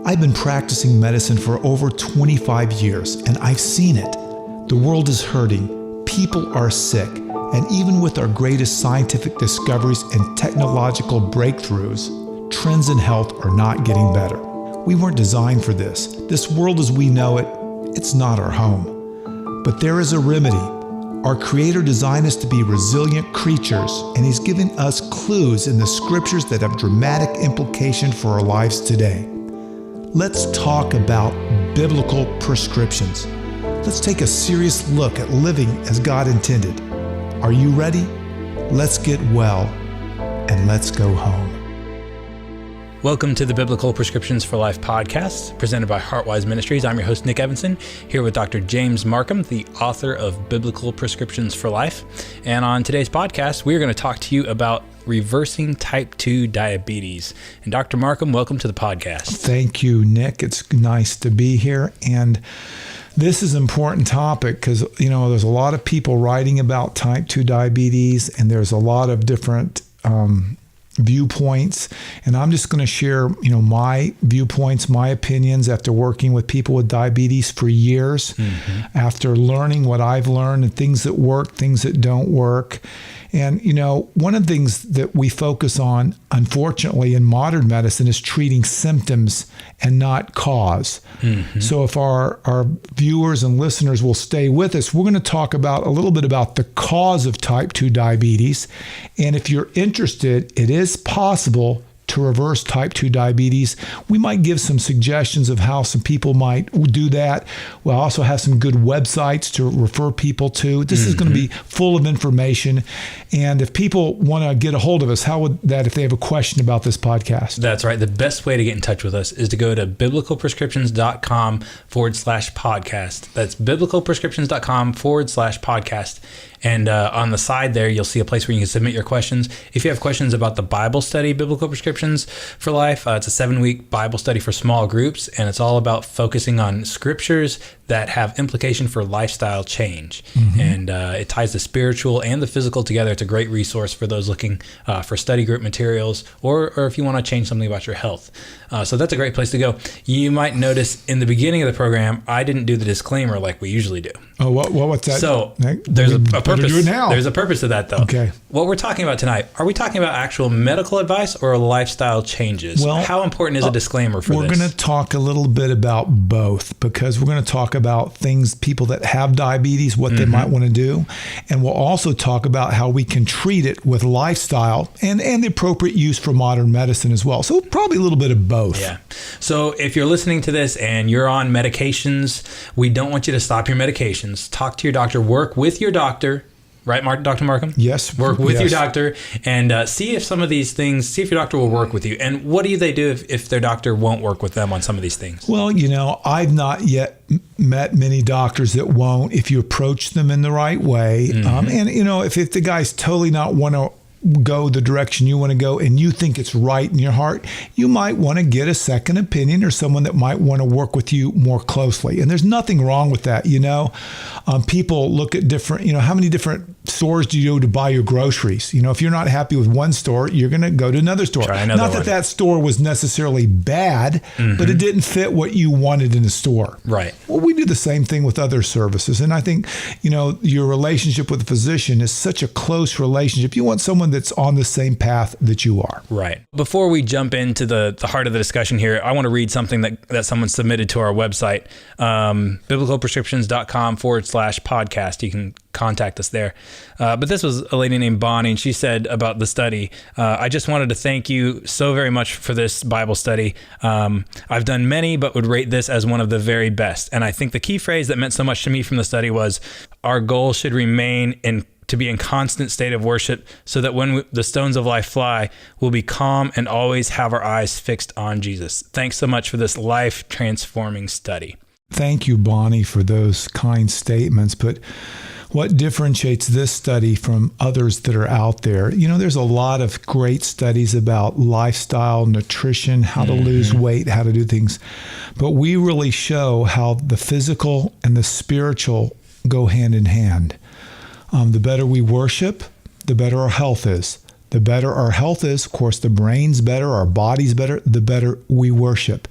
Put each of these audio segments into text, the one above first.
I've been practicing medicine for over 25 years, and I've seen it. The world is hurting, people are sick, and even with our greatest scientific discoveries and technological breakthroughs, trends in health are not getting better. We weren't designed for this. This world as we know it, it's not our home. But there is a remedy. Our Creator designed us to be resilient creatures, and He's given us clues in the Scriptures that have dramatic implication for our lives today. Let's talk about biblical prescriptions. Let's take a serious look at living as God intended. Are you ready? Let's get well, and let's go home. Welcome to the Biblical Prescriptions for Life podcast, presented by Heartwise Ministries. I'm your host, Nick Evanson, here with Dr. James Markham, the author of Biblical Prescriptions for Life. And on today's podcast, we're going to talk to you about reversing type 2 diabetes. And Dr. Markham, welcome to the podcast. Thank you, Nick. It's nice to be here. And this is an important topic because, there's a lot of people writing about type 2 diabetes, and there's a lot of different viewpoints, and I'm just going to share, my viewpoints, my opinions after working with people with diabetes for years, after learning what I've learned and things that work, things that don't work. And, one of the things that we focus on, unfortunately, in modern medicine is treating symptoms and not cause. So if our viewers and listeners will stay with us, we're going to talk about a little bit about the cause of type 2 diabetes. And if you're interested, it is possible to reverse type 2 diabetes. We might give some suggestions of how some people might do that. We'll also have some good websites to refer people to. This is going to be full of information. And if people want to get a hold of us, how would that, if they have a question about this podcast? That's right. The best way to get in touch with us is to go to biblicalprescriptions.com/podcast. That's biblicalprescriptions.com/podcast. And on the side there, you'll see a place where you can submit your questions. If you have questions about the Bible study, Biblical Prescriptions for Life, it's a 7-week Bible study for small groups, and it's all about focusing on scriptures that have implication for lifestyle change. And it ties the spiritual and the physical together. It's a great resource for those looking for study group materials, or if you want to change something about your health. So that's a great place to go. You might notice in the beginning of the program, I didn't do the disclaimer like we usually do. Oh, what's that? So there's a purpose. Do it now. There's a purpose to that, though. Okay. What we're talking about tonight, are we talking about actual medical advice or lifestyle changes? Well, how important is a disclaimer for this? We're going to talk a little bit about both, because we're going to talk about things, people that have diabetes, what they might want to do. And we'll also talk about how we can treat it with lifestyle and the appropriate use for modern medicine as well. So probably a little bit of both. Yeah. So if you're listening to this and you're on medications, we don't want you to stop your medications. Talk to your doctor, work with your doctor. Right, Dr. Markham? Yes. Work with your doctor and see if some of these things, see if your doctor will work with you. And what do they do if their doctor won't work with them on some of these things? Well, I've not yet met many doctors that won't if you approach them in the right way. If the guy's totally not want to go the direction you want to go and you think it's right in your heart, you might want to get a second opinion or someone that might want to work with you more closely. And there's nothing wrong with that. People look at different, how many different stores do you go to buy your groceries? If you're not happy with one store, you're going to go to another store. Not that store was necessarily bad, but it didn't fit what you wanted in the store. Right. Well, we do the same thing with other services. And I think, your relationship with a physician is such a close relationship. You want someone that's on the same path that you are. Right. Before we jump into the heart of the discussion here, I want to read something that someone submitted to our website, biblicalprescriptions.com/podcast. You can contact us there. But this was a lady named Bonnie, and she said about the study, I just wanted to thank you so very much for this Bible study. I've done many, but would rate this as one of the very best. And I think the key phrase that meant so much to me from the study was, our goal should remain to be in constant state of worship, so that when the stones of life fly, we'll be calm and always have our eyes fixed on Jesus. Thanks so much for this life-transforming study. Thank you, Bonnie, for those kind statements. But what differentiates this study from others that are out there? There's a lot of great studies about lifestyle, nutrition, how to lose weight, how to do things. But we really show how the physical and the spiritual go hand in hand. The better we worship, the better our health is. The better our health is, of course, the brain's better, our body's better, the better we worship.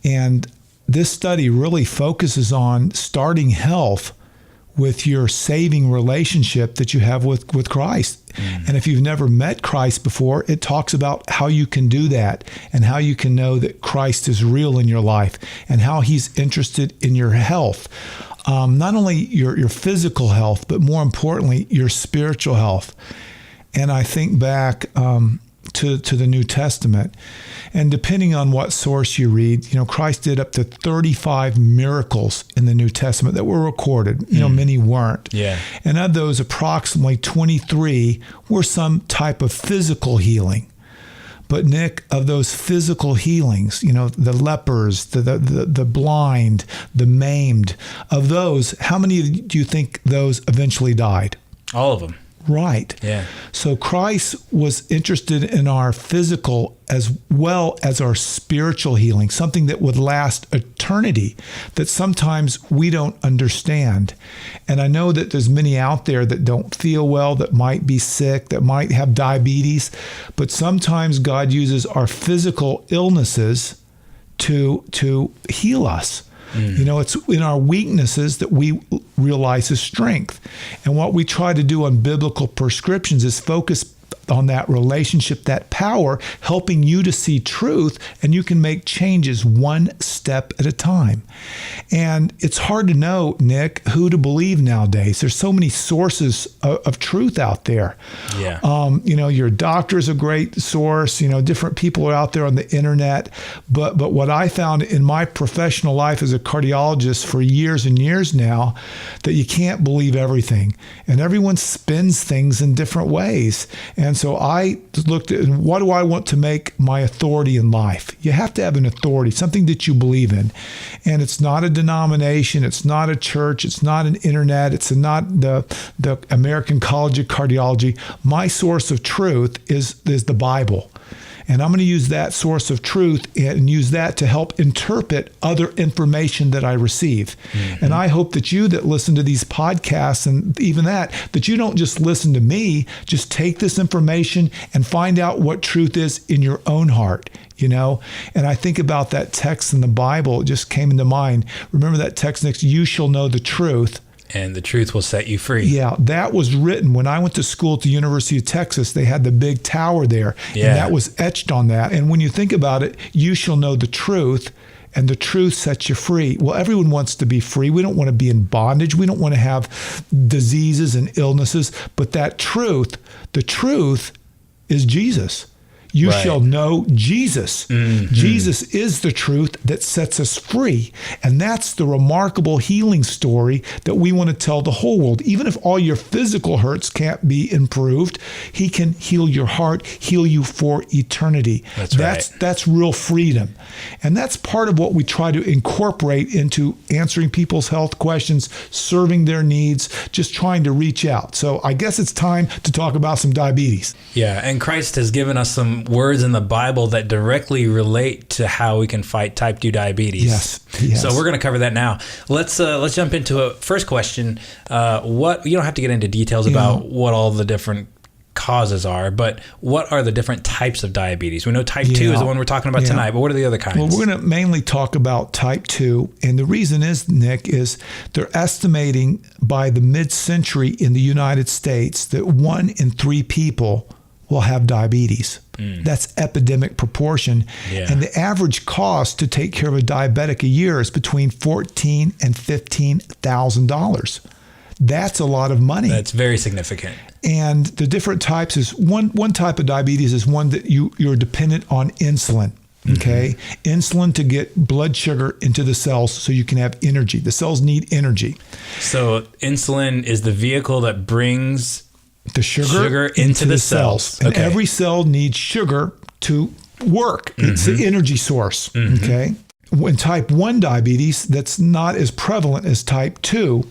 And this study really focuses on starting health with your saving relationship that you have with Christ. And if you've never met Christ before, it talks about how you can do that and how you can know that Christ is real in your life and how he's interested in your health. Not only your physical health, but more importantly, your spiritual health. And I think back to the New Testament, and depending on what source you read, Christ did up to 35 miracles in the New Testament that were recorded. Many weren't. Yeah. And of those, approximately 23 were some type of physical healing. But Nick, of those physical healings, the lepers, the blind, the maimed, of those, how many do you think those eventually died? All of them. Right. Yeah. So Christ was interested in our physical as well as our spiritual healing, something that would last eternity, that sometimes we don't understand. And I know that there's many out there that don't feel well, that might be sick, that might have diabetes, but sometimes God uses our physical illnesses to heal us. It's in our weaknesses that we realize His strength. And what we try to do on biblical prescriptions is focus on that relationship, that power, helping you to see truth, and you can make changes one step at a time. And it's hard to know, Nick, who to believe nowadays. There's so many sources of truth out there. Yeah. Your doctor's a great source. Different people are out there on the internet. But what I found in my professional life as a cardiologist for years and years now, that you can't believe everything. And everyone spins things in different ways. And so I looked at, what do I want to make my authority in life? You have to have an authority, something that you believe in. And it's not a denomination, it's not a church, it's not an internet, it's not the American College of Cardiology. My source of truth is the Bible. And I'm going to use that source of truth and use that to help interpret other information that I receive. And I hope that you that listen to these podcasts and even that you don't just listen to me, just take this information and find out what truth is in your own heart. And I think about that text in the Bible, it just came into mind. Remember that text next, you shall know the truth. And the truth will set you free. Yeah, that was written when I went to school at the University of Texas. They had the big tower there, and that was etched on that. And when you think about it, you shall know the truth, and the truth sets you free. Well, everyone wants to be free. We don't want to be in bondage. We don't want to have diseases and illnesses. But that truth, the truth is Jesus. You shall know Jesus. Jesus is the truth that sets us free. And that's the remarkable healing story that we want to tell the whole world. Even if all your physical hurts can't be improved, He can heal your heart, heal you for eternity. That's real freedom. And that's part of what we try to incorporate into answering people's health questions, serving their needs, just trying to reach out. So I guess it's time to talk about some diabetes. Yeah, and Christ has given us some words in the Bible that directly relate to how we can fight type 2 diabetes. Yes. So we're going to cover that now. Let's jump into a first question. You don't have to get into details about what all the different causes are, but what are the different types of diabetes? We know type 2 is the one we're talking about tonight, but what are the other kinds? Well, we're going to mainly talk about type 2. And the reason is, Nick, is they're estimating by the mid-century in the United States that 1 in 3 people will have diabetes. That's epidemic proportion. And the average cost to take care of a diabetic a year is between $14,000 and $15,000. That's a lot of money. That's very significant. And the different types is one type of diabetes is one that you're dependent on insulin. Okay. Insulin to get blood sugar into the cells so you can have energy. The cells need energy. So insulin is the vehicle that brings the sugar into the cells. And every cell needs sugar to work. It's the energy source. Okay. When type 1 diabetes, that's not as prevalent as type 2,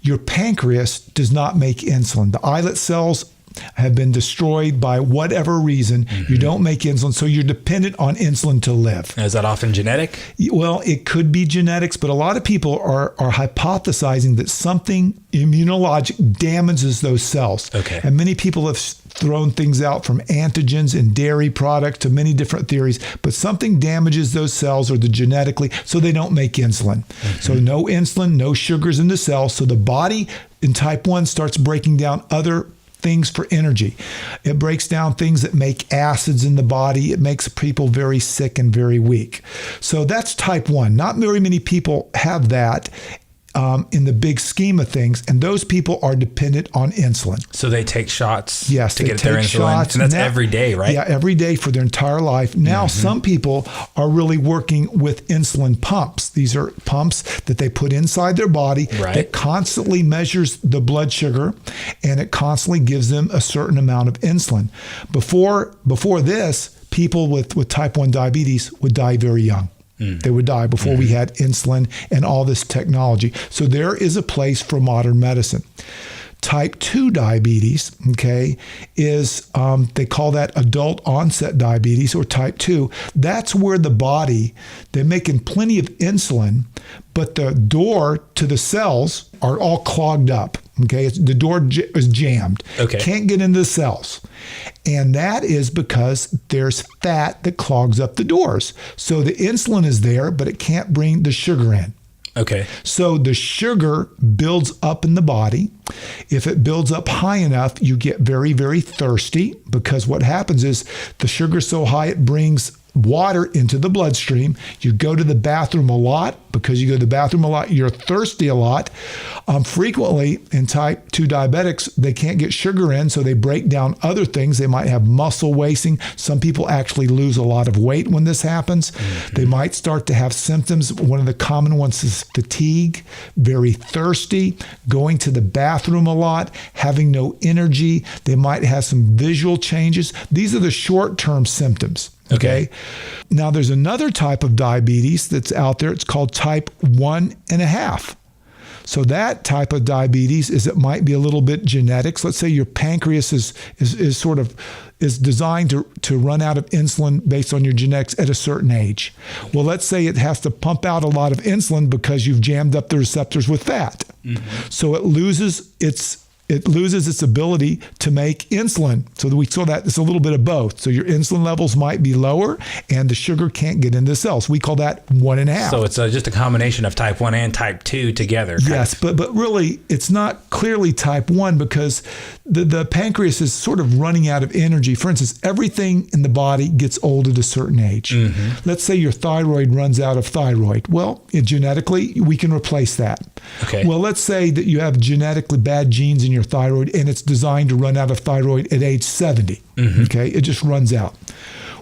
your pancreas does not make insulin. The islet cells have been destroyed by whatever reason. You don't make insulin, so you're dependent on insulin to live. Is that often genetic? Well, it could be genetics, but a lot of people are hypothesizing that something immunologic damages those cells. Okay. And many people have thrown things out from antigens and dairy products to many different theories, but something damages those cells or the genetically, so they don't make insulin. So no insulin, no sugars in the cells. So the body in type 1 starts breaking down other things for energy. It breaks down things that make acids in the body. It makes people very sick and very weak. So that's type 1. Not very many people have that in the big scheme of things, and those people are dependent on insulin. So they take shots to get their insulin? Shots, and that's now, every day, right? Yeah, every day for their entire life. Now, some people are really working with insulin pumps. These are pumps that they put inside their body that constantly measures the blood sugar, and it constantly gives them a certain amount of insulin. Before this, people with type 1 diabetes would die very young. They would die before we had insulin and all this technology. So there is a place for modern medicine. Type 2 diabetes, okay, is, they call that adult onset diabetes or type 2. That's where the body, they're making plenty of insulin, but the door to the cells are all clogged up. Okay, the door is jammed. Okay. Can't get into the cells. And that is because there's fat that clogs up the doors. So the insulin is there, but it can't bring the sugar in. Okay. So the sugar builds up in the body. If it builds up high enough, you get very, very thirsty, because what happens is the sugar's so high it brings water into the bloodstream. You go to the bathroom a lot. Because you go to the bathroom a lot, you're thirsty a lot. Frequently in type 2 diabetics, they can't get sugar in, so they break down other things. They might have muscle wasting. Some people actually lose a lot of weight when this happens. They might start to have symptoms. One of the common ones is fatigue, very thirsty, going to the bathroom a lot, having no energy. They might have some visual changes. These are the short-term symptoms. Okay. Now there's another type of diabetes that's out there. It's called type 1.5. So that type of diabetes it might be a little bit genetics. Let's say your pancreas is designed to run out of insulin based on your genetics at a certain age. Well, let's say it has to pump out a lot of insulin because you've jammed up the receptors with fat. So it loses its ability to make insulin. So we saw that it's a little bit of both. So your insulin levels might be lower and the sugar can't get into the cells. We call that 1.5. So it's just a combination of type 1 and type 2 together. Yes, but really it's not clearly type 1 because the pancreas is sort of running out of energy. For instance, everything in the body gets old at a certain age. Let's say your thyroid runs out of thyroid. Well, genetically, we can replace that. Okay. Well, let's say that you have genetically bad genes in your thyroid and it's designed to run out of thyroid at age 70. Okay, it just runs out.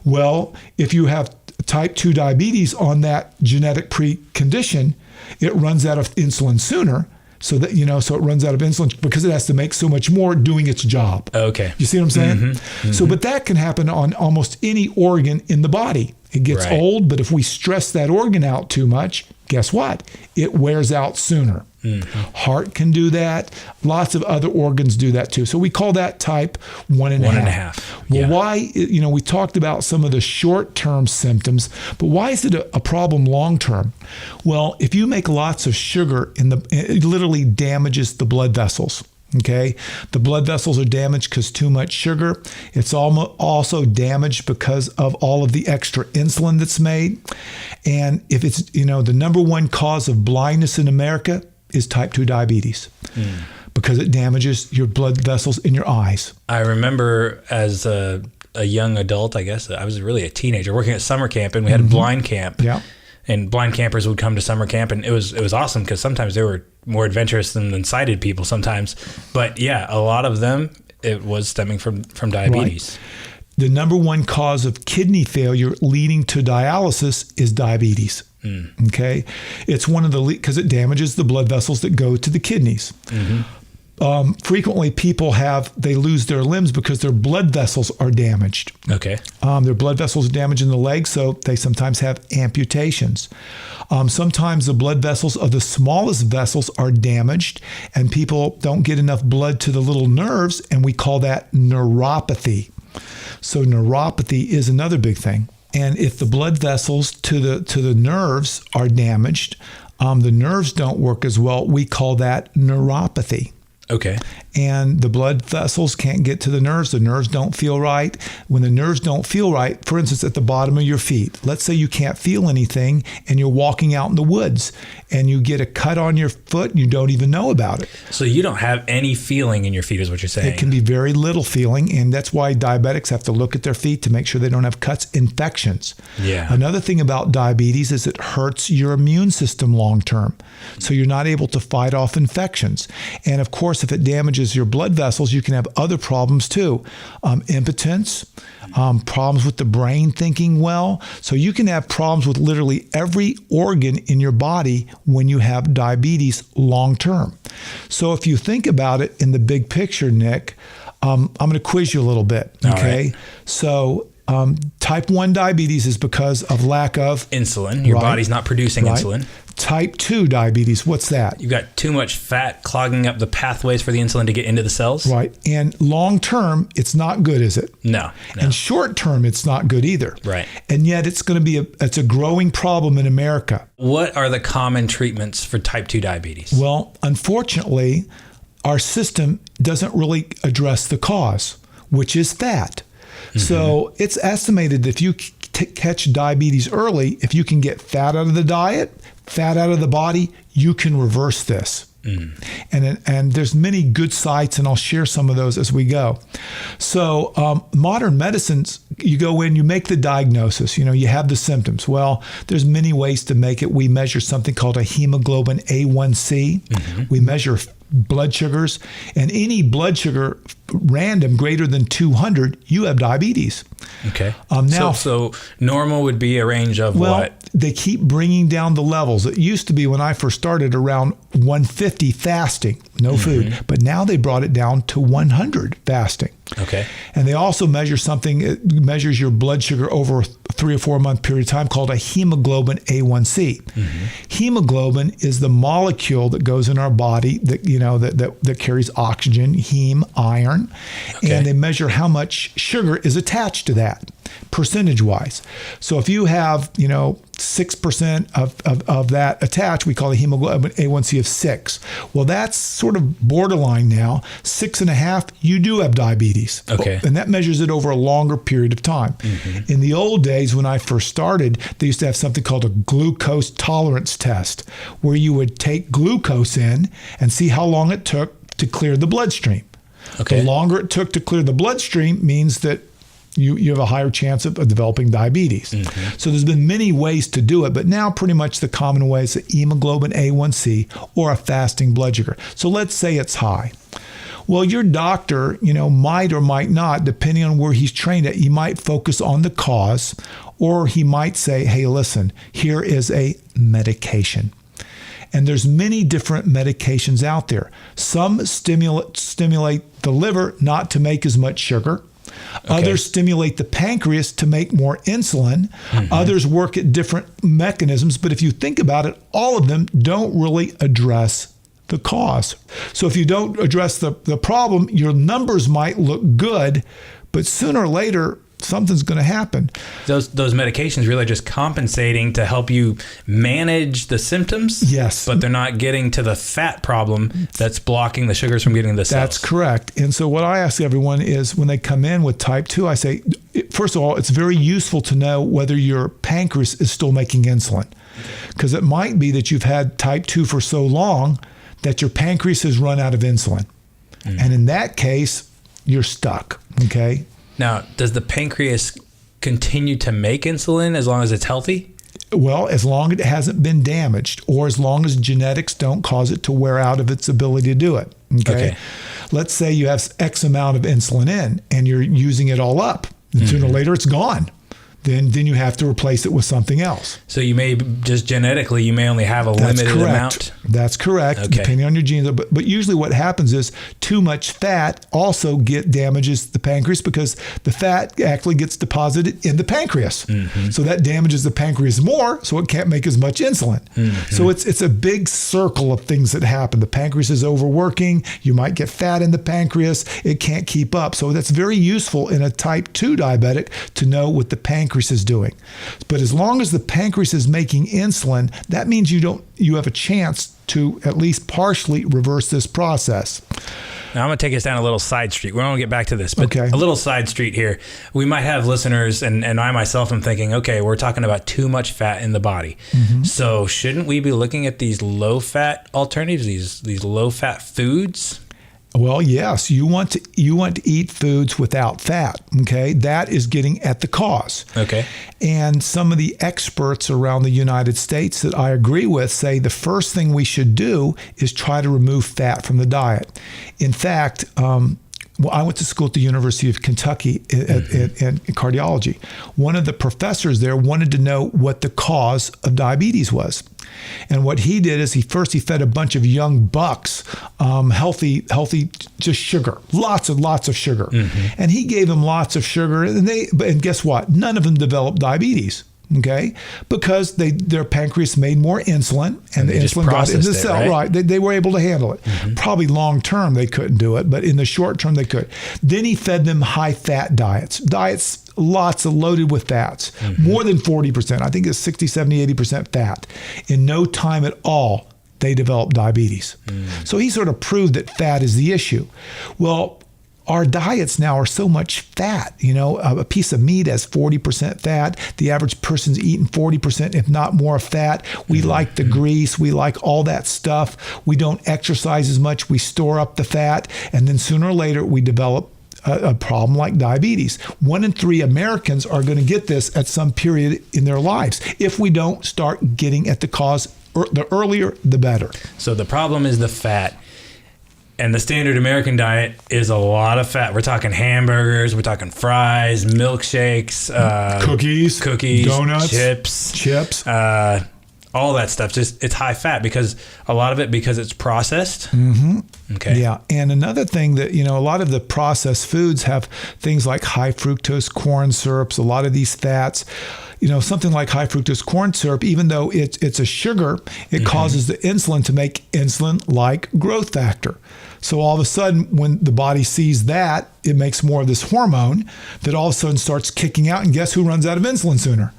Well, if you have type 2 diabetes on that genetic precondition, it runs out of insulin sooner. So that, so it runs out of insulin because it has to make so much more doing its job. Okay. You see what I'm saying? So, but that can happen on almost any organ in the body. It gets old, but if we stress that organ out too much, guess what? It wears out sooner. Heart can do that. Lots of other organs do that too. So we call that type 1.5. 1.5. Well, why, we talked about some of the short-term symptoms, but why is it a problem long-term? Well, if you make lots of sugar it literally damages the blood vessels. Okay, the blood vessels are damaged because too much sugar. It's also damaged because of all of the extra insulin that's made. And if it's, the number one cause of blindness in America is type 2 diabetes because it damages your blood vessels in your eyes. I remember as a young adult, I guess, I was really a teenager working at summer camp, and we had a blind camp. Yeah. And blind campers would come to summer camp, and it was awesome because sometimes they were more adventurous than sighted people sometimes. But yeah, a lot of them, it was stemming from diabetes. Right. The number one cause of kidney failure leading to dialysis is diabetes. Okay. It's one of because it damages the blood vessels that go to the kidneys. frequently people they lose their limbs because their blood vessels are damaged. Okay. Their blood vessels are damaged in the legs, so they sometimes have amputations. Sometimes the blood vessels of the smallest vessels are damaged, and people don't get enough blood to the little nerves, and we call that neuropathy. So neuropathy is another big thing. And if the blood vessels to the nerves are damaged, the nerves don't work as well, we call that neuropathy. Okay. And the blood vessels can't get to the nerves. The nerves don't feel right. When the nerves don't feel right, for instance, at the bottom of your feet, let's say you can't feel anything and you're walking out in the woods and you get a cut on your foot and you don't even know about it. So you don't have any feeling in your feet is what you're saying? It can be very little feeling, and that's why diabetics have to look at their feet to make sure they don't have cuts, infections. Yeah. Another thing about diabetes is it hurts your immune system long term. So you're not able to fight off infections. And of course, if it damages your blood vessels, you can have other problems too. Impotence, problems with the brain thinking well. So you can have problems with literally every organ in your body when you have diabetes long term. So if you think about it in the big picture, Nick, I'm going to quiz you a little bit. Okay. Right. So type 1 diabetes is because of lack of insulin. Your body's not producing insulin. Type 2 diabetes, what's that? You've got too much fat clogging up the pathways for the insulin to get into the cells. Right. And long term, it's not good, is it? No. And short term, it's not good either. Right. And yet it's going to be it's a growing problem in America. What are the common treatments for type 2 diabetes? Well, unfortunately, our system doesn't really address the cause, which is fat. Mm-hmm. So it's estimated that if you catch diabetes early, if you can get fat out of the diet, fat out of the body, you can reverse this. And there's many good sites, and I'll share some of those as we go. So modern medicines, you go in, you make the diagnosis, you have the symptoms. Well, there's many ways to make it. We measure something called a hemoglobin A1c. Mm-hmm. We measure blood sugars, and any blood sugar random greater than 200, you have diabetes. Okay. Now, so normal would be a range of what? They keep bringing down the levels. It used to be when I first started around 150 fasting, no food, but now they brought it down to 100 fasting. Okay. And they also measure something, it measures your blood sugar over a 3 or 4 month period of time called a hemoglobin A1c. Mm-hmm. Hemoglobin is the molecule that goes in our body that carries oxygen, heme, iron, and they measure how much sugar is attached to that percentage wise. So if you have, 6% of that attached, we call the hemoglobin A1c of 6. Well, that's sort of borderline now. 6.5, you do have diabetes. Okay. And that measures it over a longer period of time. Mm-hmm. In the old days, when I first started, they used to have something called a glucose tolerance test, where you would take glucose in and see how long it took to clear the bloodstream. Okay. The longer it took to clear the bloodstream means that you have a higher chance of developing diabetes. Mm-hmm. So there's been many ways to do it, but now pretty much the common way is the hemoglobin A1c or a fasting blood sugar. So let's say it's high. Well, your doctor, might or might not, depending on where he's trained at, he might focus on the cause, or he might say, hey, listen, here is a medication. And there's many different medications out there. Some stimulate the liver not to make as much sugar. Okay. Others stimulate the pancreas to make more insulin. Mm-hmm. Others work at different mechanisms. But if you think about it, all of them don't really address the cause. So if you don't address the problem, your numbers might look good, but sooner or later, something's going to happen. Those medications really are just compensating to help you manage the symptoms. Yes. But they're not getting to the fat problem that's blocking the sugars from getting to the cells. That's correct. And so what I ask everyone is when they come in with type 2, I say, first of all, it's very useful to know whether your pancreas is still making insulin. Because it might be that you've had type 2 for so long that your pancreas has run out of insulin. And in that case, you're stuck. Okay. Now, does the pancreas continue to make insulin as long as it's healthy? Well, as long as it hasn't been damaged, or as long as genetics don't cause it to wear out of its ability to do it. Okay. Let's say you have X amount of insulin in and you're using it all up. And sooner or later, it's gone. then you have to replace it with something else. So you may just genetically, you may only have a limited amount. That's correct, depending on your genes. But usually what happens is too much fat also damages the pancreas, because the fat actually gets deposited in the pancreas. So that damages the pancreas more, so it can't make as much insulin. So it's a big circle of things that happen. The pancreas is overworking. You might get fat in the pancreas. It can't keep up. So that's very useful in a type 2 diabetic to know what the pancreas is doing. But as long as the pancreas is making insulin, that means you have a chance to at least partially reverse this process. Now, I'm going to take us down a little side street. We're going to get back to this, but a little side street here. We might have listeners, and I myself am thinking, okay, we're talking about too much fat in the body. So shouldn't we be looking at these low-fat alternatives, these low-fat foods? Well, yes, you want to eat foods without fat, okay? That is getting at the cause. Okay. And some of the experts around the United States that I agree with say the first thing we should do is try to remove fat from the diet. In fact, I went to school at the University of Kentucky in cardiology. One of the professors there wanted to know what the cause of diabetes was. And what he did is he fed a bunch of young bucks healthy, just sugar, lots of sugar. And he gave them lots of sugar, and guess what? None of them developed diabetes. Okay, because their pancreas made more insulin, and the insulin got into the cell. Right, they were able to handle it. Probably long term they couldn't do it, but in the short term they could. Then he fed them high fat diets loaded with fats, more than 40%. I think it's 60, 70, 80% fat. In no time at all, they developed diabetes. So he sort of proved that fat is the issue. Well, our diets now are so much fat. A piece of meat has 40% fat. The average person's eating 40%, if not more, fat. We like the grease. We like all that stuff. We don't exercise as much. We store up the fat. And then sooner or later, we develop a problem like diabetes. 1 in 3 Americans are going to get this at some period in their lives if we don't start getting at the cause. The earlier, the better. So the problem is the fat. And the standard American diet is a lot of fat. We're talking hamburgers, we're talking fries, milkshakes, cookies, donuts, chips, all that stuff. Just it's high fat because it's processed. Okay. Yeah, and another thing that a lot of the processed foods have things like high fructose corn syrups. A lot of these fats. Something like high fructose corn syrup, even though it's a sugar, it causes the insulin to make insulin-like growth factor. So all of a sudden, when the body sees that, it makes more of this hormone that all of a sudden starts kicking out. And guess who runs out of insulin sooner?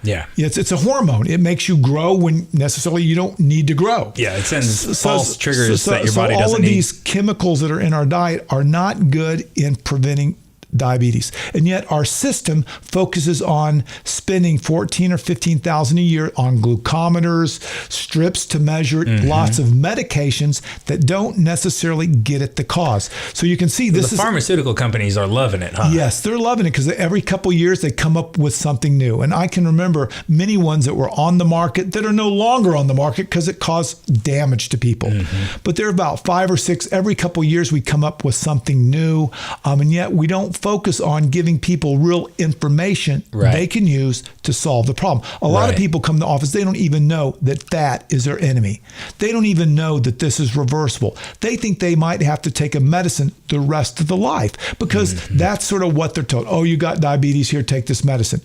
Yeah. It's a hormone. It makes you grow when necessarily you don't need to grow. Yeah, it sends false triggers that your body doesn't need. So all of these chemicals that are in our diet are not good in preventing diabetes. And yet our system focuses on spending $14,000 or $15,000 a year on glucometers, strips to measure it, lots of medications that don't necessarily get at the cause. So you can see this the pharmaceutical companies are loving it, huh? Yes, they're loving it because every couple of years they come up with something new. And I can remember many ones that were on the market that are no longer on the market because it caused damage to people. But there are about 5 or 6 every couple of years we come up with something new. And yet we don't focus on giving people real information they can use to solve the problem. A lot of people come to the office, they don't even know that fat is their enemy. They don't even know that this is reversible. They think they might have to take a medicine the rest of the life because that's sort of what they're told. Oh, you got diabetes, here, take this medicine.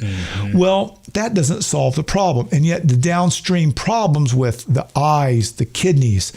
Well, that doesn't solve the problem. And yet the downstream problems with the eyes, the kidneys,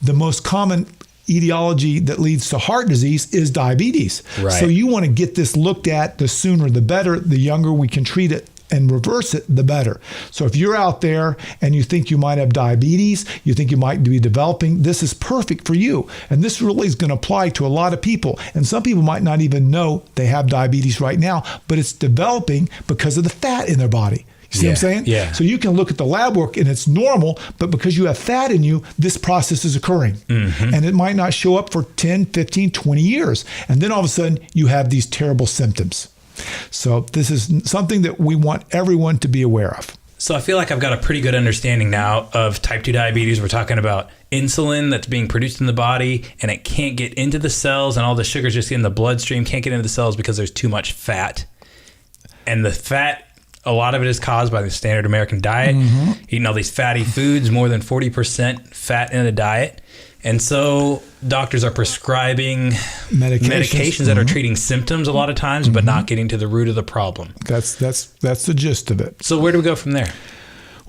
the most common etiology that leads to heart disease is diabetes. So you want to get this looked at, the sooner the better. The younger we can treat it and reverse it, the better. So if you're out there and you think you might have diabetes, you think you might be developing, this is perfect for you. And this really is going to apply to a lot of people. And some people might not even know they have diabetes right now, but it's developing because of the fat in their body. You see what I'm saying? Yeah. So you can look at the lab work and it's normal, but because you have fat in you, this process is occurring. And it might not show up for 10, 15, 20 years. And then all of a sudden you have these terrible symptoms. So this is something that we want everyone to be aware of. So I feel like I've got a pretty good understanding now of type 2 diabetes. We're talking about insulin that's being produced in the body and it can't get into the cells, and all the sugars just in the bloodstream can't get into the cells because there's too much fat. And the fat A lot of it is caused by the standard American diet, eating all these fatty foods, more than 40% fat in a diet. And so doctors are prescribing medications that are treating symptoms a lot of times, but not getting to the root of the problem. That's the gist of it. So where do we go from there?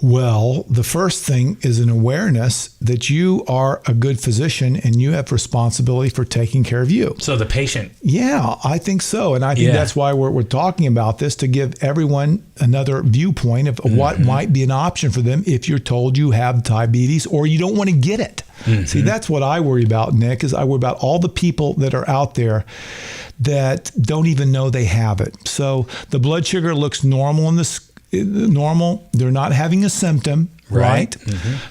Well, the first thing is an awareness that you are a good physician and you have responsibility for taking care of you. So the patient. Yeah, I think so. And I think that's why we're talking about this, to give everyone another viewpoint of what might be an option for them if you're told you have diabetes or you don't want to get it. See, that's what I worry about, Nick, is I worry about all the people that are out there that don't even know they have it. So the blood sugar looks normal they're not having a symptom, right?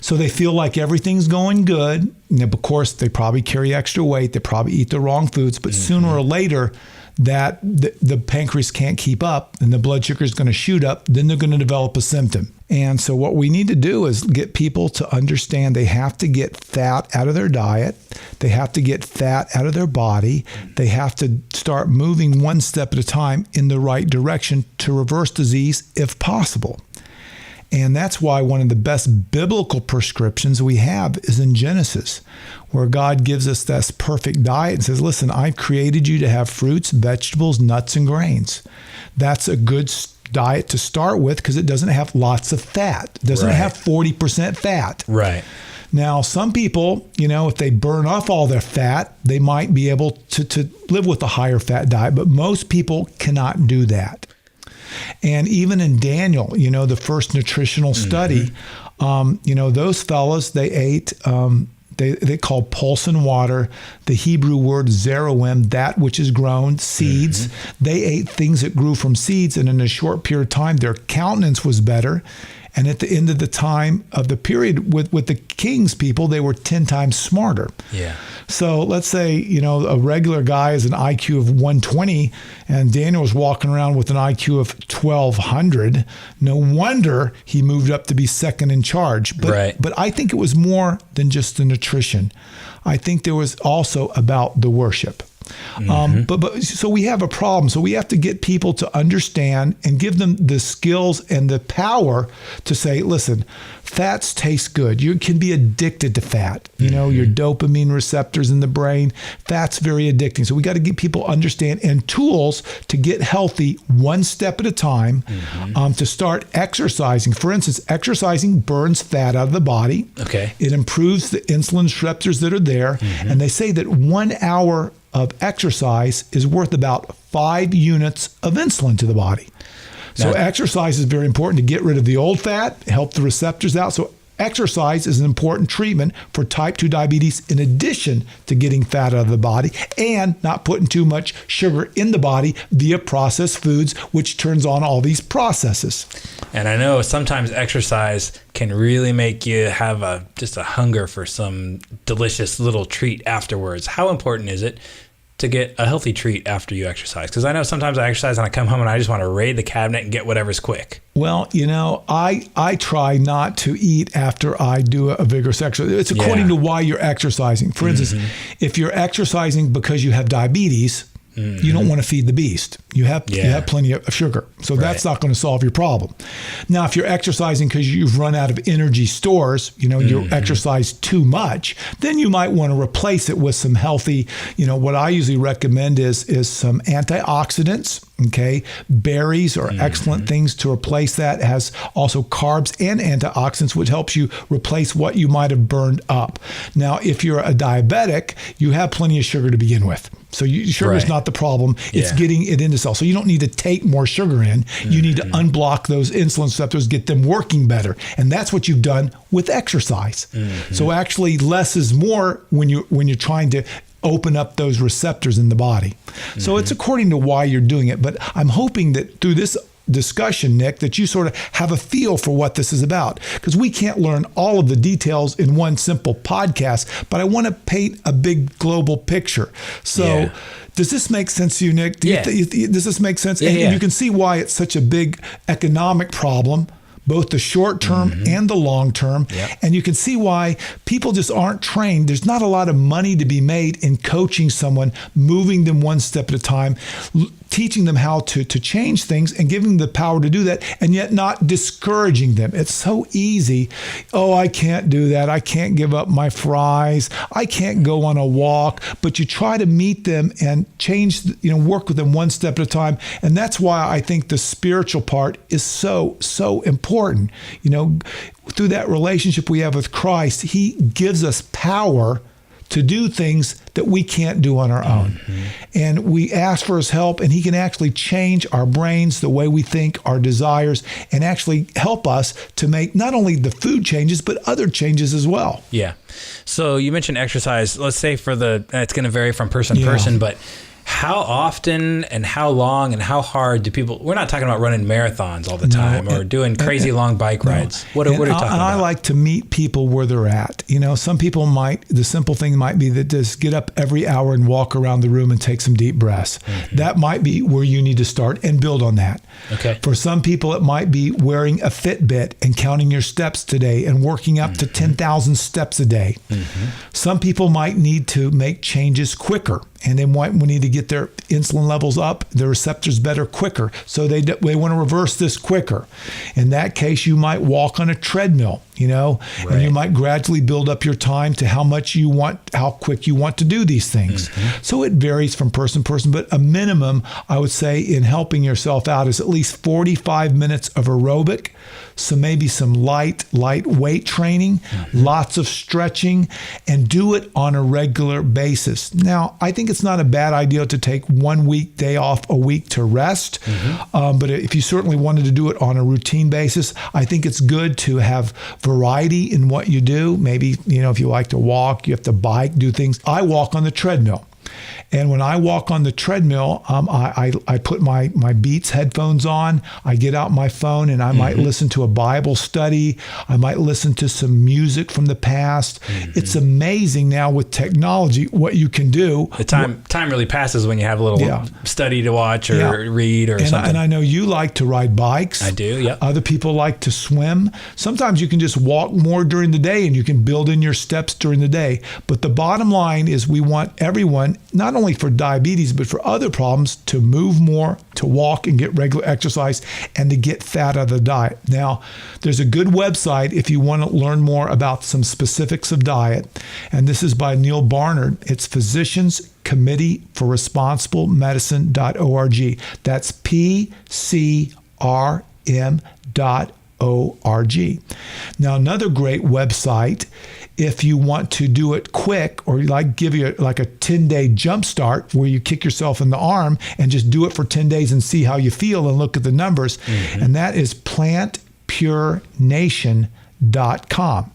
So they feel like everything's going good. Now, of course, they probably carry extra weight. They probably eat the wrong foods, but sooner or later, that the pancreas can't keep up and the blood sugar is going to shoot up. Then they're going to develop a symptom. And so what we need to do is get people to understand they have to get fat out of their diet. They have to get fat out of their body. They have to start moving one step at a time in the right direction to reverse disease if possible. And that's why one of the best biblical prescriptions we have is in Genesis, where God gives us this perfect diet and says, listen, I've created you to have fruits, vegetables, nuts, and grains. That's a good diet to start with because it doesn't have lots of fat. It doesn't have 40% fat. Right. Now, some people, if they burn off all their fat, they might be able to live with a higher fat diet, but most people cannot do that. And even in Daniel, the first nutritional study, those fellas, they ate, they called pulse and water, the Hebrew word zeroim, that which is grown, seeds. They ate things that grew from seeds, and in a short period of time, their countenance was better. And at the end of the time of the period with the king's people, they were 10 times smarter. Yeah. So let's say, a regular guy has an IQ of 120 and Daniel was walking around with an IQ of 1200. No wonder he moved up to be second in charge. But I think it was more than just the nutrition. I think there was also about the worship. But so we have a problem. So we have to get people to understand and give them the skills and the power to say, listen, fats taste good. You can be addicted to fat. Your dopamine receptors in the brain, fat's very addicting. So we got to get people understand and tools to get healthy one step at a time, to start exercising. For instance, exercising burns fat out of the body. Okay. It improves the insulin receptors that are there. And they say that 1 hour of exercise is worth about 5 units of insulin to the body. So exercise is very important to get rid of the old fat, help the receptors out. So exercise is an important treatment for type 2 diabetes in addition to getting fat out of the body and not putting too much sugar in the body via processed foods, which turns on all these processes. And I know sometimes exercise can really make you have just a hunger for some delicious little treat afterwards. How important is it to get a healthy treat after you exercise? Because I know sometimes I exercise and I come home and I just want to raid the cabinet and get whatever's quick. Well, I try not to eat after I do a vigorous exercise. It's according to why you're exercising. For instance, if you're exercising because you have diabetes, you don't want to feed the beast. You have plenty of sugar. So that's not going to solve your problem. Now, if you're exercising because you've run out of energy stores, you exercise too much, then you might want to replace it with some healthy, what I usually recommend is some antioxidants. Okay. Berries are excellent things to replace that. It has also carbs and antioxidants, which helps you replace what you might have burned up. Now, if you're a diabetic, you have plenty of sugar to begin with. So sugar is not the problem. It's getting it into cells. So you don't need to take more sugar in. You need to unblock those insulin receptors, get them working better. And that's what you've done with exercise. So actually less is more when you're trying to open up those receptors in the body. So it's according to why you're doing it. But I'm hoping that through this discussion, Nick, that you sort of have a feel for what this is about, because we can't learn all of the details in one simple podcast, but I want to paint a big global picture. So does this make sense to you, Nick? Does this make sense? And you can see why it's such a big economic problem, both the short term and the long term. And you can see why people just aren't trained. There's not a lot of money to be made in coaching someone, moving them one step at a time, teaching them how to change things and giving them the power to do that, and yet not discouraging them. It's so easy. Oh, I can't do that. I can't give up my fries. I can't go on a walk. But you try to meet them and change, work with them one step at a time. And that's why I think the spiritual part is so important. Through that relationship we have with Christ, he gives us power to do things that we can't do on our own. Mm-hmm. And we ask for his help, and he can actually change our brains, the way we think, our desires, and actually help us to make not only the food changes, but other changes as well. Yeah. So you mentioned exercise. Let's say it's going to vary from person to person, but how often and how long and how hard do people, we're not talking about running marathons all the time or doing crazy long bike rides. What are we talking about? And I like to meet people where they're at. Some people the simple thing might be that just get up every hour and walk around the room and take some deep breaths. Mm-hmm. That might be where you need to start and build on that. Okay. For some people, it might be wearing a Fitbit and counting your steps today and working up to 10,000 steps a day. Mm-hmm. Some people might need to make changes quicker, and they might need to get their insulin levels up, their receptors better quicker. So they want to reverse this quicker. In that case, you might walk on a treadmill, and you might gradually build up your time to how quick you want to do these things. Mm-hmm. So it varies from person to person, but a minimum, I would say, in helping yourself out is at least 45 minutes of aerobic. So maybe some light weight training, lots of stretching, and do it on a regular basis. Now, I think it's not a bad idea to take 1 weekday off a week to rest. Mm-hmm. But if you certainly wanted to do it on a routine basis, I think it's good to have variety in what you do. Maybe, if you like to walk, you have to bike, do things. I walk on the treadmill. And when I walk on the treadmill, I put my Beats headphones on. I get out my phone and I might listen to a Bible study. I might listen to some music from the past. Mm-hmm. It's amazing now with technology what you can do. The time really passes when you have a little study to watch or read or something. And I know you like to ride bikes. I do, yeah. Other people like to swim. Sometimes you can just walk more during the day and you can build in your steps during the day. But the bottom line is we want everyone, not only for diabetes, but for other problems, to move more, to walk and get regular exercise, and to get fat out of the diet. Now, there's a good website if you want to learn more about some specifics of diet, and this is by Neil Barnard. It's Physicians Committee for Responsible Medicine.org. That's PCRM.org. Now, another great website, if you want to do it quick, or give you a 10-day jump start where you kick yourself in the arm and just do it for 10 days and see how you feel and look at the numbers. Mm-hmm. And that is plantpurenation.com.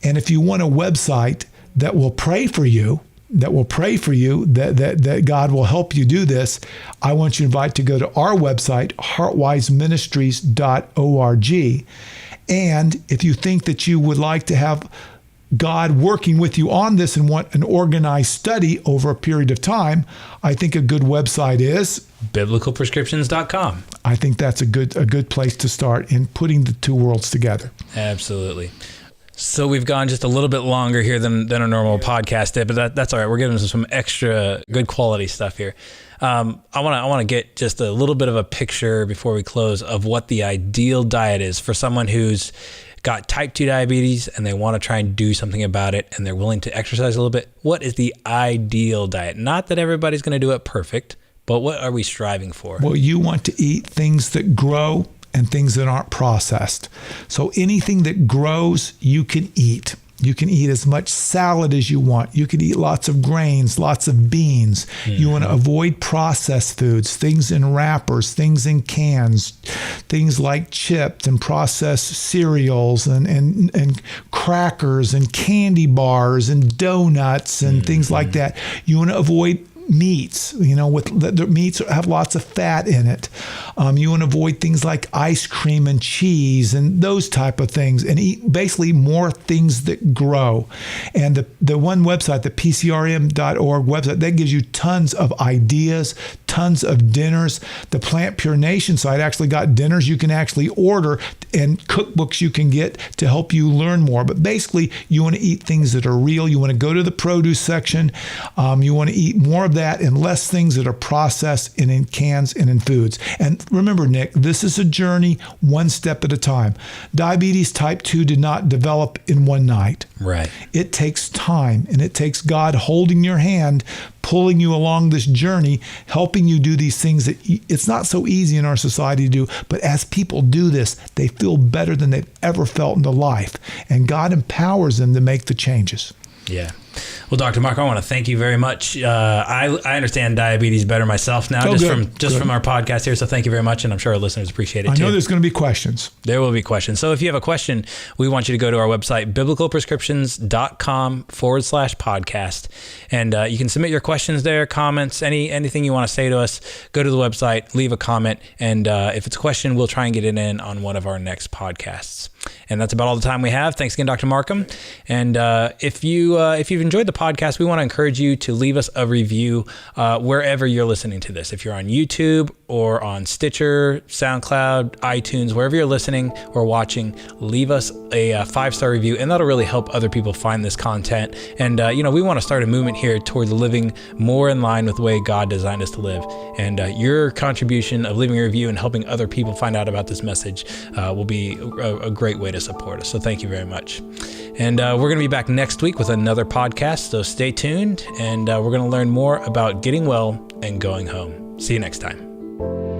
And if you want a website that will pray for you, that God will help you do this, I want you to invite to go to our website, heartwiseministries.org. And if you think that you would like to have God working with you on this and want an organized study over a period of time, I think a good website is biblicalprescriptions.com. I think that's a good place to start in putting the two worlds together. Absolutely. So we've gone just a little bit longer here than a normal podcast did, but that's all right. We're getting some extra good quality stuff here. I want to get just a little bit of a picture before we close of what the ideal diet is for someone who's got type 2 diabetes and they want to try and do something about it and they're willing to exercise a little bit. What is the ideal diet? Not that everybody's going to do it perfect, but what are we striving for? Well, you want to eat things that grow and things that aren't processed. So anything that grows, you can eat. You can eat as much salad as you want. You can eat lots of grains, lots of beans. Mm-hmm. You want to avoid processed foods, things in wrappers, things in cans, things like chips and processed cereals and crackers and candy bars and donuts and things like that. You want to avoid meats, with the meats have lots of fat in it. You want to avoid things like ice cream and cheese and those type of things, and eat basically more things that grow. And the one website, the PCRM.org website, that gives you tons of ideas, tons of dinners. The Plant Pure Nation site actually got dinners you can actually order and cookbooks you can get to help you learn more. But basically, you want to eat things that are real. You want to go to the produce section. You want to eat more of that and less things that are processed and in cans and in foods. And remember, Nick, this is a journey one step at a time. Diabetes type 2 did not develop in one night. Right. It takes time, and it takes God holding your hand, pulling you along this journey, helping you do these things that it's not so easy in our society to do. But as people do this, they feel better than they've ever felt in their life. And God empowers them to make the changes. Yeah. Well, Dr. Mark, I want to thank you very much. I understand diabetes better myself now, from our podcast here. So thank you very much. And I'm sure our listeners appreciate it too. I know there's going to be questions. There will be questions. So if you have a question, we want you to go to our website, biblicalprescriptions.com/podcast. And you can submit your questions there, comments, anything you want to say to us. Go to the website, leave a comment. And if it's a question, we'll try and get it in on one of our next podcasts. And that's about all the time we have. Thanks again, Dr. Markham. And if you've enjoyed the podcast, we want to encourage you to leave us a review wherever you're listening to this. If you're on YouTube or on Stitcher, SoundCloud, iTunes, wherever you're listening or watching, leave us a 5-star review, and that'll really help other people find this content. And we want to start a movement here towards living more in line with the way God designed us to live. And your contribution of leaving a review and helping other people find out about this message will be a great way to support us. So thank you very much. And we're going to be back next week with another podcast, so stay tuned, and we're going to learn more about getting well and going home. See you next time.